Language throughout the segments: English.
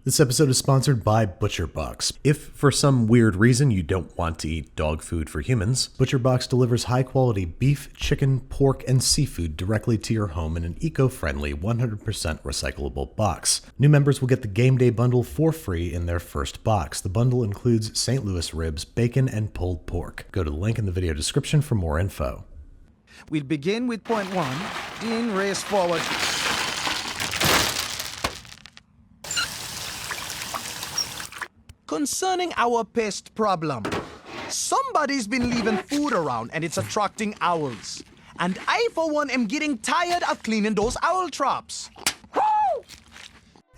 This episode is sponsored by ButcherBox. If, for some weird reason, you don't want to eat dog food for humans, ButcherBox delivers high-quality beef, chicken, pork, and seafood directly to your home in an eco-friendly, 100% recyclable box. New members will get the Game Day Bundle for free in their first box. The bundle includes St. Louis ribs, bacon, and pulled pork. Go to the link in the video description for more info. We'll begin with point 1. Dean, race forward. Concerning our pest problem, somebody's been leaving food around and it's attracting owls. And I, for one, am getting tired of cleaning those owl traps.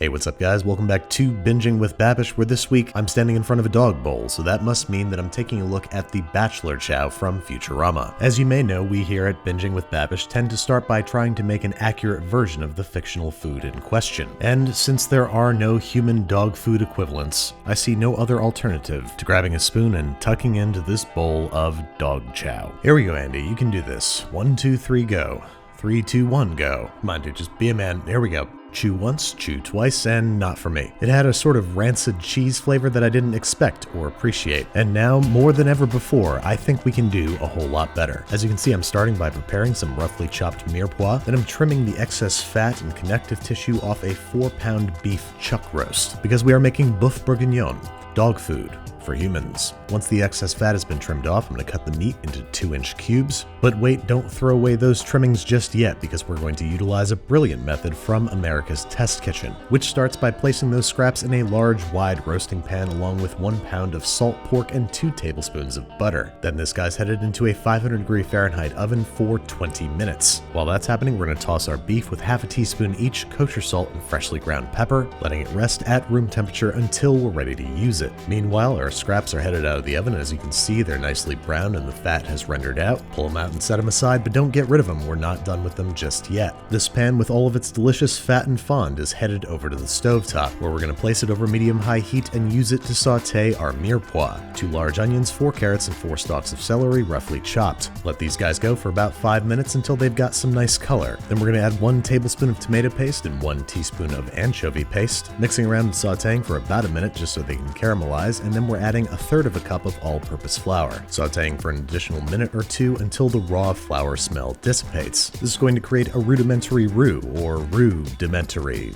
Hey, what's up guys? Welcome back to Binging with Babish, where this week I'm standing in front of a dog bowl, so that must mean that I'm taking a look at the Bachelor Chow from Futurama. As you may know, we here at Binging with Babish tend to start by trying to make an accurate version of the fictional food in question. And since there are no human dog food equivalents, I see no other alternative to grabbing a spoon and tucking into this bowl of dog chow. Here we go, Andy, you can do this. 1, 2, 3, go. 3, 2, 1, go. Come on, dude, just be a man. Here we go. Chew once, chew twice, and not for me. It had a sort of rancid cheese flavor that I didn't expect or appreciate. And now, more than ever before, I think we can do a whole lot better. As you can see, I'm starting by preparing some roughly chopped mirepoix, then I'm trimming the excess fat and connective tissue off a 4-pound beef chuck roast, because we are making boeuf bourguignon, dog food for humans. Once the excess fat has been trimmed off, I'm going to cut the meat into 2-inch cubes. But wait, don't throw away those trimmings just yet, because we're going to utilize a brilliant method from America's Test Kitchen, which starts by placing those scraps in a large, wide roasting pan along with 1 pound of salt pork and 2 tablespoons of butter. Then this guy's headed into a 500-degree Fahrenheit oven for 20 minutes. While that's happening, we're going to toss our beef with half a teaspoon each kosher salt and freshly ground pepper, letting it rest at room temperature until we're ready to use it. Meanwhile, our scraps are headed out of the oven. As you can see, they're nicely browned and the fat has rendered out. Pull them out and set them aside, but don't get rid of them. We're not done with them just yet. This pan with all of its delicious fat and fond is headed over to the stovetop, where we're going to place it over medium-high heat and use it to saute our mirepoix. 2 large onions, 4 carrots, and 4 stalks of celery roughly chopped. Let these guys go for about 5 minutes until they've got some nice color. Then we're going to add 1 tablespoon of tomato paste and 1 teaspoon of anchovy paste, mixing around and sauteing for about a minute just so they can caramelize, and then we're adding 1/3 of a cup of all-purpose flour, sauteing for an additional minute or 2 until the raw flour smell dissipates. This is going to create a rudimentary roux, or rudimentary,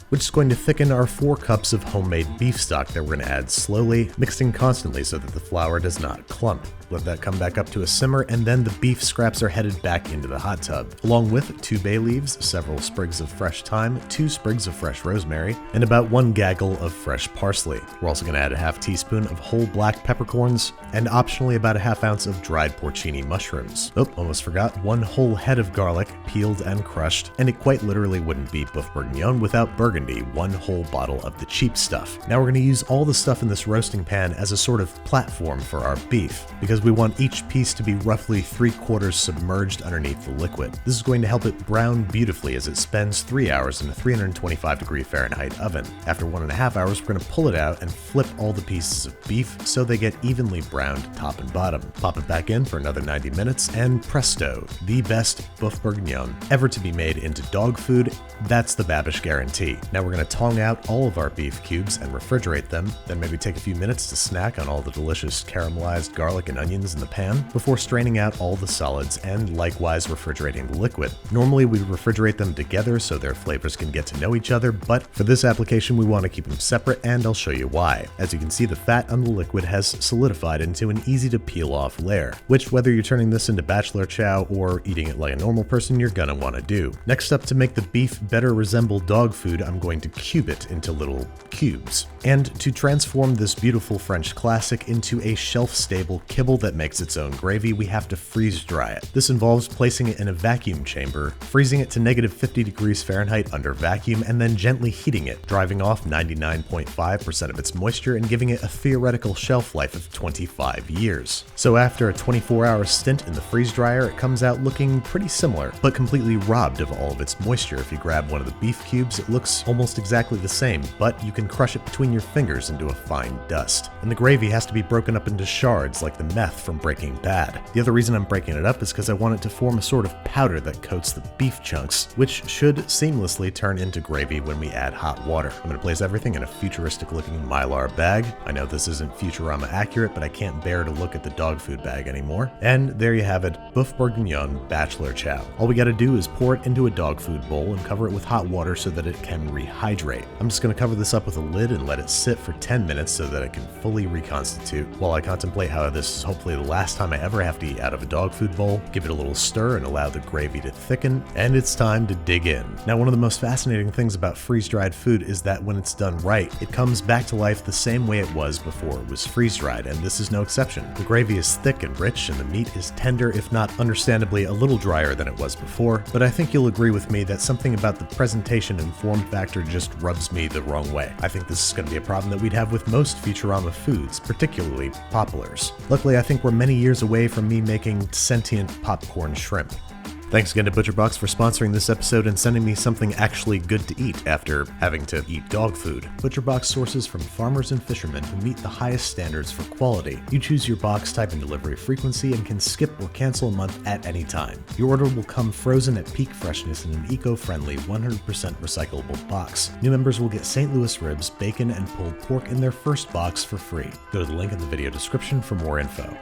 which is going to thicken our 4 cups of homemade beef stock that we're going to add slowly, mixing constantly so that the flour does not clump. Let that come back up to a simmer, and then the beef scraps are headed back into the hot tub, along with 2 bay leaves, several sprigs of fresh thyme, 2 sprigs of fresh rosemary, and about 1 gaggle of fresh parsley. We're also going to add a half teaspoon of whole black peppercorns, and optionally about a ½ ounce of dried porcini mushrooms. Oh, almost forgot, 1 whole head of garlic, peeled and crushed, and it quite literally wouldn't be boeuf bourguignon without burgundy, 1 whole bottle of the cheap stuff. Now we're going to use all the stuff in this roasting pan as a sort of platform for our beef, because we want each piece to be roughly 3/4 submerged underneath the liquid. This is going to help it brown beautifully as it spends 3 hours in a 325-degree Fahrenheit oven. After 1.5 hours, we're going to pull it out and flip all the pieces of beef so they get evenly browned top and bottom. Pop it back in for another 90 minutes, and presto, the best boeuf bourguignon ever to be made into dog food. That's the Babish guarantee. Now we're going to tong out all of our beef cubes and refrigerate them, then maybe take a few minutes to snack on all the delicious caramelized garlic and onions in the pan before straining out all the solids and likewise refrigerating the liquid. Normally we refrigerate them together so their flavors can get to know each other, but for this application we want to keep them separate, and I'll show you why. As you can see, the fat on the liquid has solidified into an easy to peel off layer, which whether you're turning this into Bachelor Chow or eating it like a normal person, you're gonna want to do. Next up, to make the beef better resemble dog food, I'm going to cube it into little cubes. And to transform this beautiful French classic into a shelf-stable kibble that makes its own gravy, we have to freeze dry it. This involves placing it in a vacuum chamber, freezing it to -50 degrees Fahrenheit under vacuum, and then gently heating it, driving off 99.5% of its moisture and giving it a theoretical shelf life of 25 years. So after a 24-hour stint in the freeze dryer, it comes out looking pretty similar, but completely robbed of all of its moisture. If you grab one of the beef cubes, it looks almost exactly the same, but you can crush it between your fingers into a fine dust. And the gravy has to be broken up into shards like the meth from Breaking Bad. The other reason I'm breaking it up is because I want it to form a sort of powder that coats the beef chunks, which should seamlessly turn into gravy when we add hot water. I'm going to place everything in a futuristic looking Mylar bag. I know this isn't Futurama accurate, but I can't bear to look at the dog food bag anymore. And there you have it, Boeuf Bourguignon Bachelor Chow. All we gotta do is pour it into a dog food bowl and cover it with hot water so that it can rehydrate. I'm just gonna cover this up with a lid and let it sit for 10 minutes so that it can fully reconstitute. While I contemplate how this is hopefully the last time I ever have to eat out of a dog food bowl, give it a little stir and allow the gravy to thicken, and it's time to dig in. Now, one of the most fascinating things about freeze-dried food is that when it's done right, it comes back to life the same way it was before it was freeze-dried, and this is no exception. The gravy is thick and rich, and the meat is tender, if not understandably a little drier than it was before, but I think you'll agree with me that something about the presentation and form factor just rubs me the wrong way. I think this is going to be a problem that we'd have with most Futurama foods, particularly poplars. Luckily, I think we're many years away from me making sentient popcorn shrimp. Thanks again to ButcherBox for sponsoring this episode and sending me something actually good to eat after having to eat dog food. ButcherBox sources from farmers and fishermen who meet the highest standards for quality. You choose your box type and delivery frequency and can skip or cancel a month at any time. Your order will come frozen at peak freshness in an eco-friendly 100% recyclable box. New members will get St. Louis ribs, bacon, and pulled pork in their first box for free. Go to the link in the video description for more info.